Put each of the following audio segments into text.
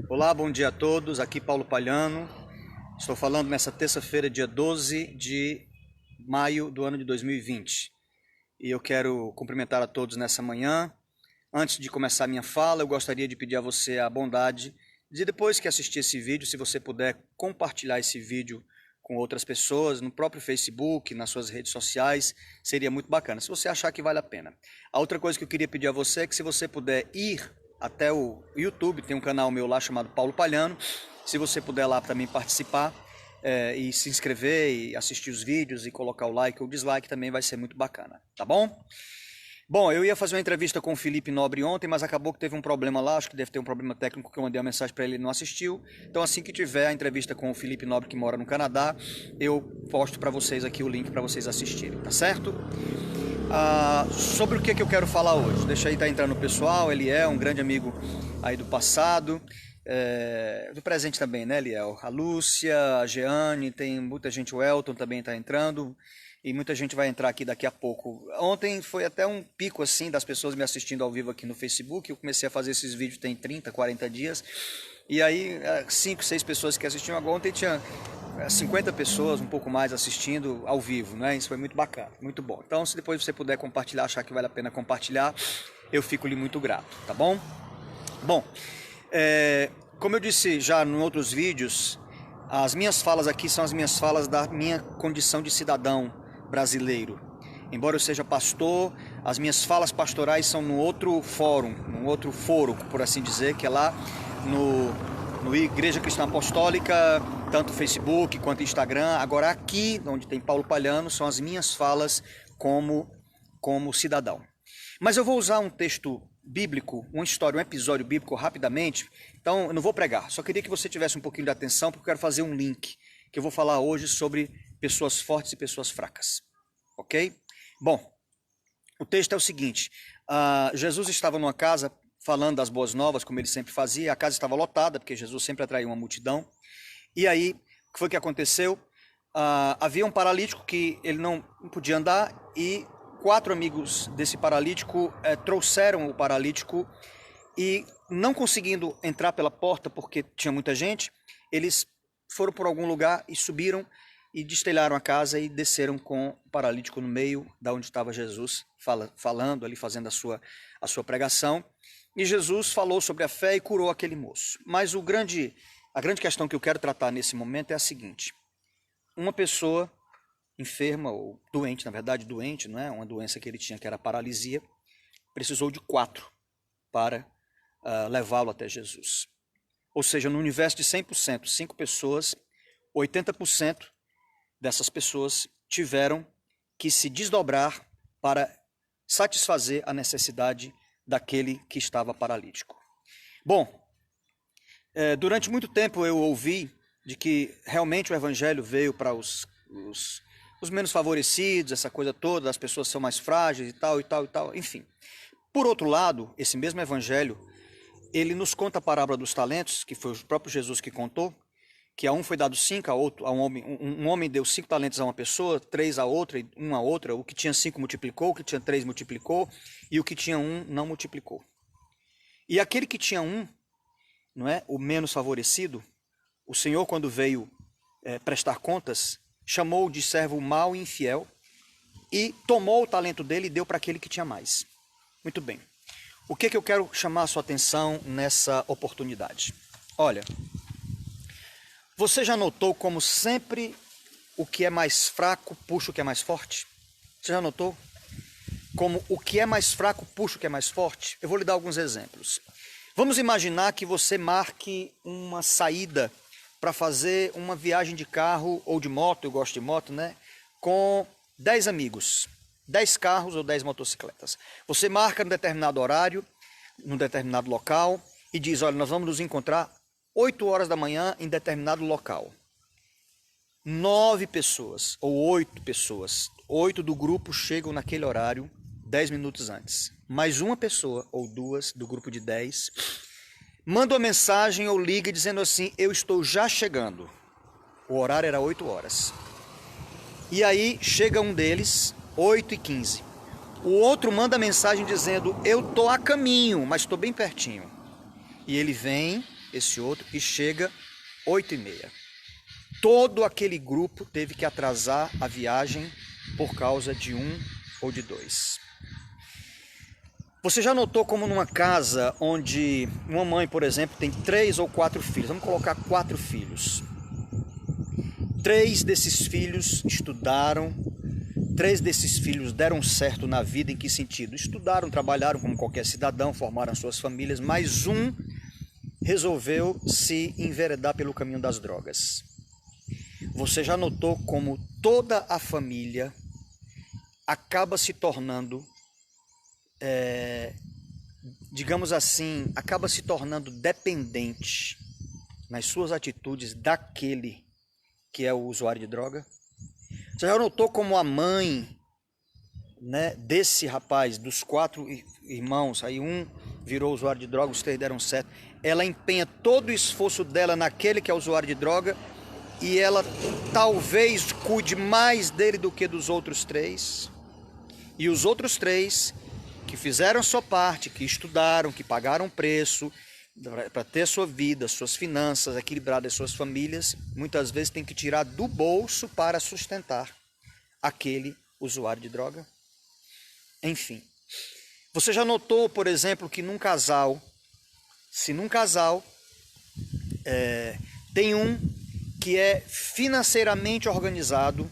Olá, bom dia a todos. Aqui Paulo Palhano. Estou falando nessa terça-feira, dia 12 de maio do ano de 2020. E eu quero cumprimentar a todos nessa manhã. Antes de começar a minha fala, eu gostaria de pedir a você a bondade de, depois que assistir esse vídeo, se você puder compartilhar esse vídeo com outras pessoas, no próprio Facebook, nas suas redes sociais, seria muito bacana, se você achar que vale a pena. A outra coisa que eu queria pedir a você é que, se você puder ir até o YouTube, tem um canal meu lá chamado Paulo Palhano, se você puder lá também participar e se inscrever e assistir os vídeos e colocar o like ou dislike, também vai ser muito bacana, tá bom? Bom, eu ia fazer uma entrevista com o Felipe Nobre ontem, mas acabou que teve um problema lá, acho que deve ter um problema técnico, que eu mandei uma mensagem para ele e ele não assistiu. Então, assim que tiver a entrevista com o Felipe Nobre, que mora no Canadá, eu posto para vocês aqui o link para vocês assistirem, tá certo? Sobre o que eu quero falar hoje. Deixa aí, tá entrando o pessoal. Ele é um grande amigo aí do passado, do presente também, né, Eliel? A Lúcia, a Jeane, tem muita gente, o Elton também tá entrando. E muita gente vai entrar aqui daqui a pouco. Ontem foi até um pico assim das pessoas me assistindo ao vivo aqui no Facebook. Eu comecei a fazer esses vídeos tem 30, 40 dias. E aí 5, 6 pessoas que assistiam agora. Ontem tinha 50 pessoas, um pouco mais, assistindo ao vivo, né? Isso foi muito bacana, muito bom. Então, se depois você puder compartilhar, achar que vale a pena compartilhar, eu fico-lhe muito grato, tá bom? Bom, como eu disse já em outros vídeos, as minhas falas aqui são as minhas falas da minha condição de cidadão brasileiro. Embora eu seja pastor, as minhas falas pastorais são num outro fórum, num outro foro, por assim dizer, que é lá no Igreja Cristã Apostólica, tanto Facebook quanto Instagram. Agora aqui, onde tem Paulo Palhano, são as minhas falas como cidadão. Mas eu vou usar um texto bíblico, uma história, um episódio bíblico rapidamente. Então eu não vou pregar, só queria que você tivesse um pouquinho de atenção, porque eu quero fazer um link, que eu vou falar hoje sobre pessoas fortes e pessoas fracas, ok? Bom, o texto é o seguinte, Jesus estava numa casa falando das boas novas, como ele sempre fazia. A casa estava lotada, porque Jesus sempre atraiu uma multidão. E aí, o que foi que aconteceu? Havia um paralítico que ele não podia andar, e 4 amigos desse paralítico trouxeram o paralítico, e não conseguindo entrar pela porta, porque tinha muita gente, eles foram por algum lugar e subiram e destelharam a casa e desceram com o paralítico no meio da onde estava Jesus falando ali, fazendo a sua pregação. E Jesus falou sobre a fé e curou aquele moço. Mas a grande questão que eu quero tratar nesse momento é a seguinte: uma pessoa enferma, ou doente, na verdade doente, não é? Uma doença que ele tinha, que era a paralisia, precisou de 4 para levá-lo até Jesus. Ou seja, no universo de 100%, 5 pessoas, 80% dessas pessoas tiveram que se desdobrar para satisfazer a necessidade daquele que estava paralítico. Bom, durante muito tempo eu ouvi de que realmente o evangelho veio para os menos favorecidos, essa coisa toda, as pessoas são mais frágeis e tal, enfim. Por outro lado, esse mesmo evangelho, ele nos conta a parábola dos talentos, que foi o próprio Jesus que contou, que a um foi dado 5, um homem deu 5 talentos a uma pessoa, 3 a outra, e 1 a outra. O que tinha 5 multiplicou, o que tinha 3 multiplicou, e o que tinha 1 não multiplicou. E aquele que tinha 1, não é, o menos favorecido, o Senhor, quando veio prestar contas, chamou de servo mau e infiel, e tomou o talento dele e deu para aquele que tinha mais. Muito bem. O que eu quero chamar a sua atenção nessa oportunidade? Olha, você já notou como sempre o que é mais fraco puxa o que é mais forte? Você já notou? Como o que é mais fraco puxa o que é mais forte? Eu vou lhe dar alguns exemplos. Vamos imaginar que você marque uma saída para fazer uma viagem de carro ou de moto, eu gosto de moto, né? Com 10 amigos. 10 carros ou 10 motocicletas. Você marca num determinado horário, num determinado local, e diz: olha, nós vamos nos encontrar 8 horas da manhã em determinado local. 9 pessoas ou 8 pessoas, 8 do grupo chegam naquele horário 10 minutos antes. Mais uma pessoa ou 2 do grupo de 10 manda uma mensagem ou liga dizendo assim: eu estou já chegando. O horário era 8 horas. E aí chega um deles, 8h15. O outro manda mensagem dizendo: eu estou a caminho, mas estou bem pertinho. E ele vem esse outro, e chega 8h30. Todo aquele grupo teve que atrasar a viagem por causa de um ou de dois. Você já notou como numa casa onde uma mãe, por exemplo, tem 3 ou 4 filhos, vamos colocar 4 filhos. 3 desses filhos estudaram, 3 desses filhos deram certo na vida. Em que sentido? Estudaram, trabalharam como qualquer cidadão, formaram suas famílias, mas um resolveu se enveredar pelo caminho das drogas. Você já notou como toda a família acaba se tornando, digamos assim, acaba se tornando dependente nas suas atitudes daquele que é o usuário de droga? Você já notou como a mãe, né, desse rapaz, dos 4 irmãos, aí um virou usuário de droga, os 3 deram certo, ela empenha todo o esforço dela naquele que é usuário de droga e ela talvez cuide mais dele do que dos outros 3? E os outros 3 que fizeram sua parte, que estudaram, que pagaram preço para ter sua vida, suas finanças equilibradas, suas famílias, muitas vezes tem que tirar do bolso para sustentar aquele usuário de droga? Enfim, você já notou, por exemplo, que num casal, se num casal tem um que é financeiramente organizado,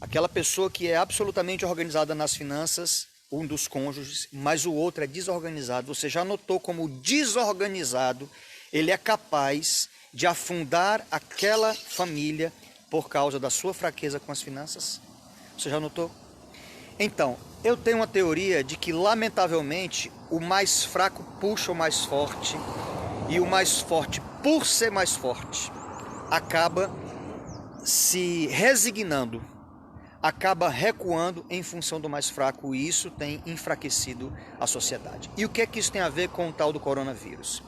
aquela pessoa que é absolutamente organizada nas finanças, um dos cônjuges, mas o outro é desorganizado. Você já notou como o desorganizado, ele é capaz de afundar aquela família por causa da sua fraqueza com as finanças? Você já notou? Então, eu tenho uma teoria de que, lamentavelmente, o mais fraco puxa o mais forte, e o mais forte, por ser mais forte, acaba se resignando, acaba recuando em função do mais fraco, e isso tem enfraquecido a sociedade. E o que é que isso tem a ver com o tal do coronavírus?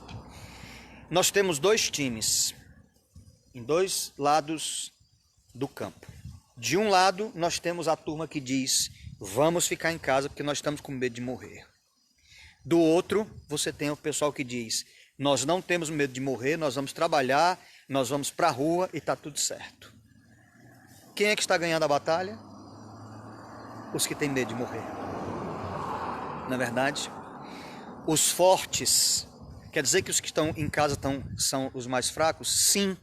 Nós temos 2 times, em 2 lados do campo. De um lado, nós temos a turma que diz, vamos ficar em casa porque nós estamos com medo de morrer. Do outro, você tem o pessoal que diz, nós não temos medo de morrer, nós vamos trabalhar, nós vamos para a rua e está tudo certo. Quem é que está ganhando a batalha? Os que têm medo de morrer. Na verdade, os fortes, quer dizer que os que estão em casa são os mais fracos? Sim.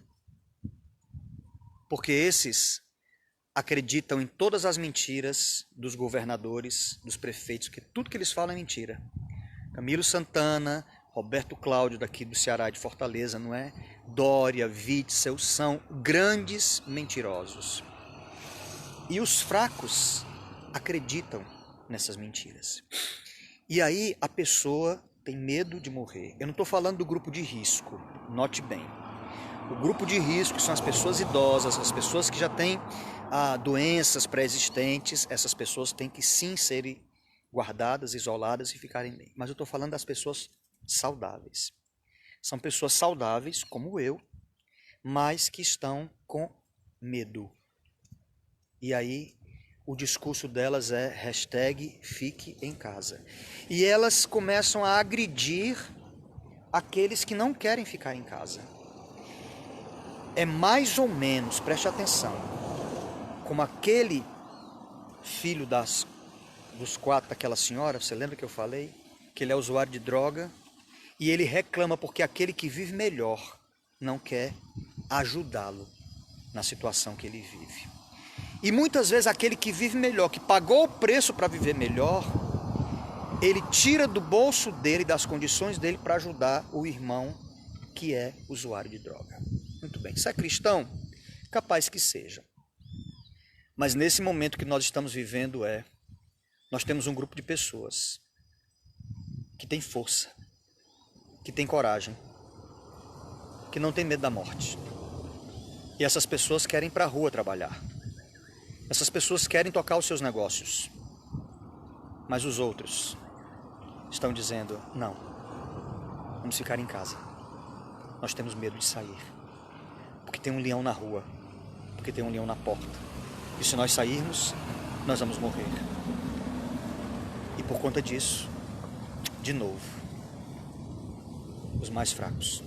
Porque esses acreditam em todas as mentiras dos governadores, dos prefeitos, que tudo que eles falam é mentira. Camilo Santana, Roberto Cláudio daqui do Ceará, de Fortaleza, não é? Dória, Witzel, são grandes mentirosos. E os fracos acreditam nessas mentiras. E aí a pessoa tem medo de morrer. Eu não estou falando do grupo de risco, note bem. O grupo de risco são as pessoas idosas, as pessoas que já têm doenças pré-existentes. Essas pessoas têm que sim serem guardadas, isoladas e ficarem bem. Mas eu estou falando das pessoas saudáveis. São pessoas saudáveis, como eu, mas que estão com medo. E aí o discurso delas é #fique em casa. E elas começam a agredir aqueles que não querem ficar em casa. É mais ou menos, preste atenção, como aquele filho dos 4 daquela senhora, você lembra que eu falei? Que ele é usuário de droga e ele reclama porque aquele que vive melhor não quer ajudá-lo na situação que ele vive. E muitas vezes aquele que vive melhor, que pagou o preço para viver melhor, ele tira do bolso dele, das condições dele, para ajudar o irmão que é usuário de droga. Muito bem, se é cristão, capaz que seja. Mas nesse momento que nós estamos vivendo nós temos um grupo de pessoas que tem força, que tem coragem, que não tem medo da morte. E essas pessoas querem ir para a rua trabalhar. Essas pessoas querem tocar os seus negócios. Mas os outros estão dizendo, não, vamos ficar em casa. Nós temos medo de sair. Porque tem um leão na rua, porque tem um leão na porta. E se nós sairmos, nós vamos morrer. E por conta disso, de novo, os mais fracos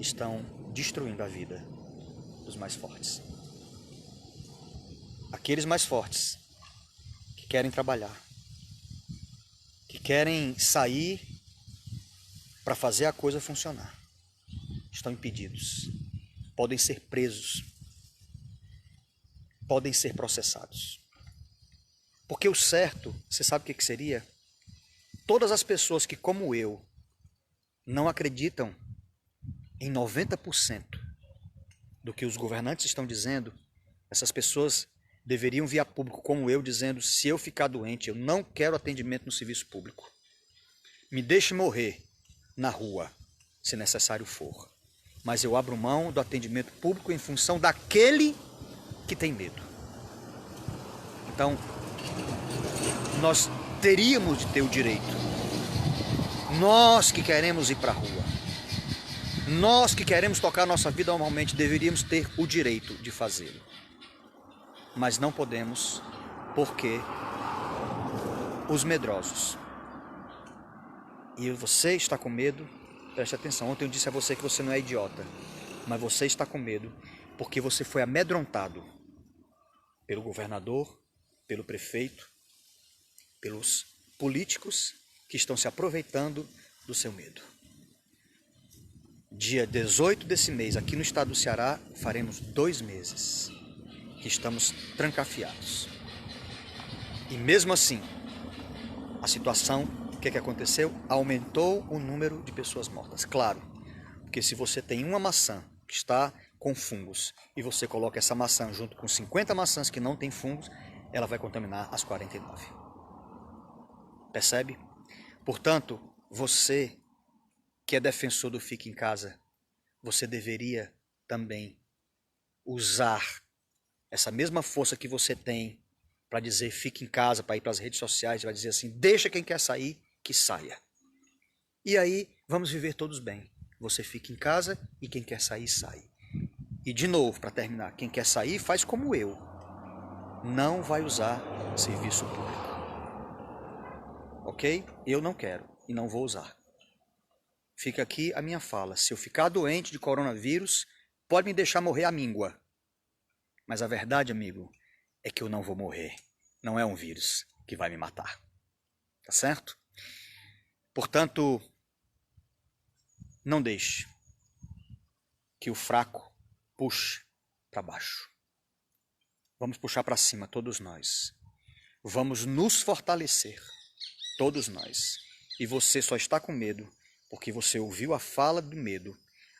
estão destruindo a vida dos mais fortes. Aqueles mais fortes que querem trabalhar, que querem sair para fazer a coisa funcionar, estão impedidos. Podem ser presos, podem ser processados. Porque o certo, você sabe o que seria? Todas as pessoas que, como eu, não acreditam em 90% do que os governantes estão dizendo, essas pessoas deveriam vir a público como eu, dizendo: se eu ficar doente, eu não quero atendimento no serviço público. Me deixe morrer na rua, se necessário for. Mas eu abro mão do atendimento público em função daquele que tem medo. Então, nós teríamos de ter o direito. Nós que queremos ir para a rua, nós que queremos tocar nossa vida normalmente, deveríamos ter o direito de fazê-lo. Mas não podemos, porque os medrosos. E você está com medo, preste atenção, ontem eu disse a você que você não é idiota, mas você está com medo porque você foi amedrontado pelo governador, pelo prefeito, pelos políticos que estão se aproveitando do seu medo. Dia 18 desse mês, aqui no estado do Ceará, faremos 2 meses que estamos trancafiados. E mesmo assim, a situação, o que aconteceu? Aumentou o número de pessoas mortas. Claro, porque se você tem uma maçã que está com fungos e você coloca essa maçã junto com 50 maçãs que não têm fungos, ela vai contaminar as 49. Percebe? Portanto, você que é defensor do fique em casa, você deveria também usar essa mesma força que você tem para dizer fique em casa, para ir para as redes sociais, vai dizer assim: deixa quem quer sair, que saia. E aí vamos viver todos bem. Você fica em casa e quem quer sair, sai. E de novo, para terminar, quem quer sair faz como eu. Não vai usar serviço público. Ok? Eu não quero e não vou usar. Fica aqui a minha fala. Se eu ficar doente de coronavírus, pode me deixar morrer à míngua. Mas a verdade, amigo, é que eu não vou morrer. Não é um vírus que vai me matar. Tá certo? Portanto, não deixe que o fraco puxe para baixo. Vamos puxar para cima, todos nós. Vamos nos fortalecer, todos nós. E você só está com medo porque você ouviu a fala do medo,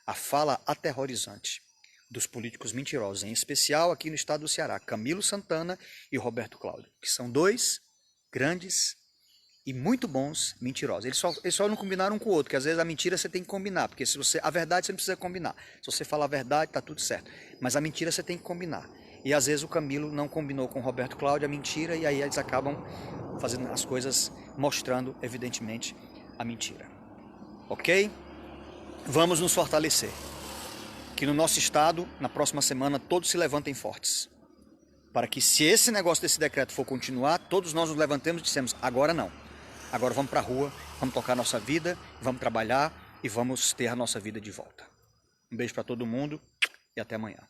a fala aterrorizante dos políticos mentirosos, em especial aqui no estado do Ceará, Camilo Santana e Roberto Cláudio, que são 2 grandes e muito bons mentirosos. Eles só não combinaram um com o outro, porque às vezes a mentira você tem que combinar, porque a verdade você não precisa combinar. Se você falar a verdade, está tudo certo. Mas a mentira você tem que combinar. E às vezes o Camilo não combinou com o Roberto Cláudio a mentira, e aí eles acabam fazendo as coisas, mostrando evidentemente a mentira. Ok? Vamos nos fortalecer. Que no nosso estado, na próxima semana, todos se levantem fortes. Para que se esse negócio desse decreto for continuar, todos nós nos levantemos e dissemos: agora não. Agora vamos para a rua, vamos tocar a nossa vida, vamos trabalhar e vamos ter a nossa vida de volta. Um beijo para todo mundo e até amanhã.